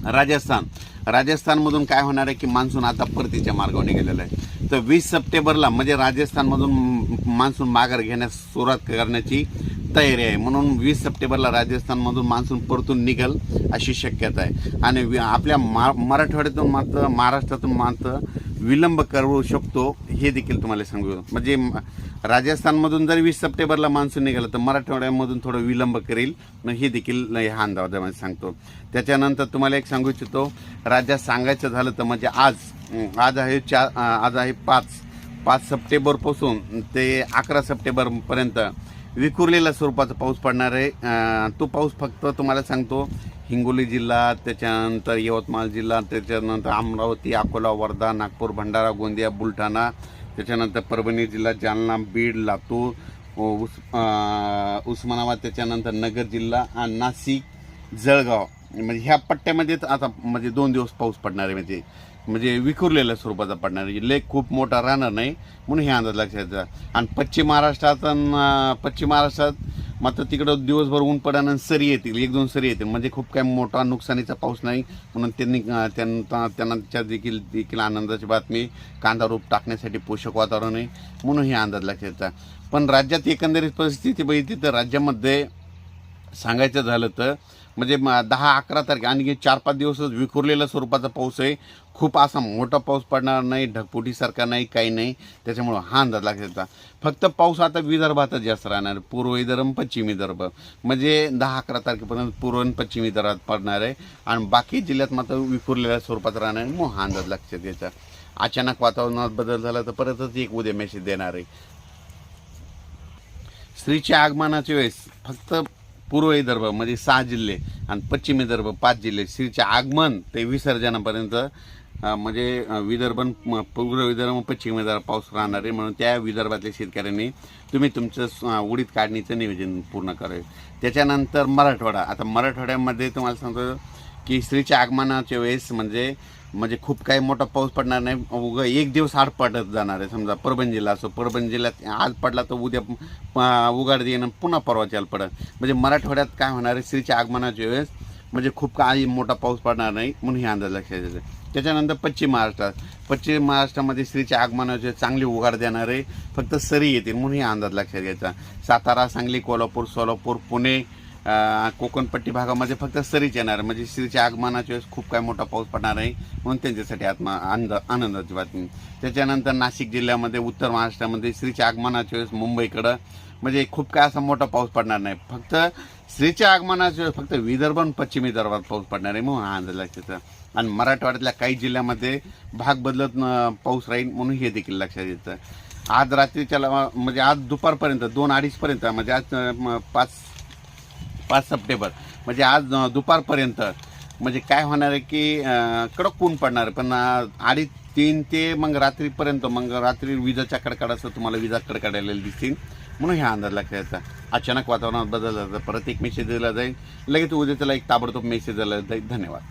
राजस्थानमधून काय होणार आहे की मान्सून आता परतीच्या मार्गावर निघालेला आहे. तर 20 सप्टेंबरला म्हणजे राजस्थानमधून मान्सून माघार घेण्यास सुरुवात करण्याची तयारी आहे. म्हणून 20 सप्टेंबरला राजस्थानमधून मान्सून परतून निघेल अशी शक्यता आहे. आणि आपल्या मराठवाड्यातून मात्र महाराष्ट्रातून मात्र विलंब करू शकतो हे देखील तुम्हाला सांगू. म्हणजे राजस्थानमधून जर 20 सप्टेंबरला मान्सून निघाला तर मराठवाड्यामधून थोडं विलंब करेल हे देखील ह्या अंदाजामध्ये सांगतो. त्याच्यानंतर तुम्हाला एक सांगू इच्छितो, राज्यात सांगायचं झालं तर म्हणजे आज आहे 5 सप्टेंबरपासून ते 11 सप्टेंबरपर्यंत विखुरलेल्या स्वरूपाचा पाऊस पडणार आहे. तो पाऊस फक्त तुम्हाला सांगतो हिंगोली जिल्हा, त्याच्यानंतर यवतमाळ जिल्हा, त्याच्यानंतर अमरावती, अकोला, वर्धा, नागपूर, भंडारा, गोंदिया, बुलढाणा, त्याच्यानंतर परभणी जिल्हा, जालना, बीड, लातूर, उस्मानाबाद, त्याच्यानंतर नगर जिल्हा आणि नाशिक, जळगाव म्हणजे ह्या पट्ट्यामध्ये आता म्हणजे 2 दिवस पाऊस पडणार आहे. म्हणजे विखुरलेल्या स्वरूपाचा पडणार आहे. लेक खूप मोठा राहणार नाही म्हणून हे अंदाज लक्षात घ्या. आणि पश्चिम महाराष्ट्रात मात्र तिकडं दिवसभर ऊन पडल्यानं सरी येतील, 1-2 सरी येतील. म्हणजे खूप काही मोठा नुकसानीचा पाऊस नाही म्हणून त्यांना देखील आनंदाची बातमी. कांदा रोप टाकण्यासाठी पोषक वातावरण आहे म्हणून हे अंदाज लक्षात घ्या. पण राज्यात एकंदरीत परिस्थिती बघितली तर राज्यामध्ये सांगायचं झालं तर म्हणजे 10-11 तारखे आणखी 4-5 दिवसच विखुरलेल्या स्वरूपाचा पाऊस आहे. खूप असा मोठा पाऊस पडणार नाही, ढगफुटीसारखा नाही, काही नाही. त्याच्यामुळं हा अंदाज लागतो. फक्त पाऊस आता विदर्भातच जास्त राहणार, पूर्व विदर्भ, पश्चिम विदर्भ म्हणजे 10-11 तारखेपर्यंत पूर्व आणि पश्चिम विदर्भात पडणार आहे आणि बाकी जिल्ह्यात मात्र विखुरलेल्या स्वरूपात राहणार आहे. मग हा अंदाज लक्षात घ्यायचा. अचानक वातावरणात बदल झाला तर परतच एक उद्या मेसेज देणार आहे. स्त्रीच्या आगमनाच्या वेळेस फक्त पूर्व विदर्भ म्हणजे 6 जिल्हे आणि पश्चिम विदर्भ 5 जिल्हे स्त्रीचे आगमन ते विसर्जनापर्यंत म्हणजे पूर्व विदर्भ, पश्चिम विदर्भ पाऊस राहणार आहे. म्हणून त्या विदर्भातल्या शेतकऱ्यांनी तुम्ही तुमचं उडीद काढणीचं नियोजन पूर्ण करावे. त्याच्यानंतर आता मराठवाड्यामध्ये तुम्हाला सांगतो की स्त्रीच्या आगमनाच्या वेळेस म्हणजे खूप काही मोठा पाऊस पडणार नाही. एक दिवस आड पडत जाणार आहे. समजा परभणी जिल्हा असो, परभणी जिल्ह्यात आज पडला तर उद्या उघाड येणं पुन्हा परवाच्याला पडत. म्हणजे मराठवाड्यात काय होणार आहे स्त्रीच्या आगमनाच्या वेळेस म्हणजे खूप काही मोठा पाऊस पडणार नाही म्हणून हे अंदाज लक्षात येतं. त्याच्यानंतर पश्चिम महाराष्ट्रामध्ये स्त्रीच्या आगमनाचे चांगली उघाड देणार आहे. फक्त सरी येतील म्हणून हे अंदाज लक्षात घ्यायचा. सातारा, सांगली, कोल्हापूर, सोलापूर, पुणे, कोकणपट्टी भागामध्ये फक्त सरीच येणार म्हणजे स्त्रीच्या आगमनाच्या वेळेस खूप काय मोठा पाऊस पडणार आहे म्हणून त्यांच्यासाठी आनंदाची बातमी. त्याच्यानंतर नाशिक जिल्ह्यामध्ये, उत्तर महाराष्ट्रामध्ये स्त्रीच्या आगमनाच्या वेळेस मुंबईकडं म्हणजे खूप काय असा मोठा पाऊस पडणार नाही. फक्त स्त्रीच्या आगमनाच्या वेळेस फक्त विदर्भ आणि पश्चिम विदर्भात पाऊस पडणार आहे म्हणून हा अंदाज लक्षात. आणि मराठवाड्यातल्या काही जिल्ह्यामध्ये भाग बदलत पाऊस राहील म्हणून हे देखील लक्षात येतं. आज रात्रीच्या म्हणजे आज दुपारपर्यंत 2-2:30 पर्यंत म्हणजे आज 5 सप्टेंबर म्हणजे आज दुपारपर्यंत म्हणजे काय होणार आहे की कडक ऊन पडणार आहे. पण 2:30-3 ते मग रात्रीपर्यंत रात्री विजाच्या कडकडासह तुम्हाला विजा कडकडायला दिसतील म्हणून ह्या अंदाज लक्षात येतात. अचानक वातावरणात बदल झाला तर परत एक मेसेज दिला जाईल. लगेच उद्या त्याला एक ताबडतोब मेसेज दिला जाईल. धन्यवाद.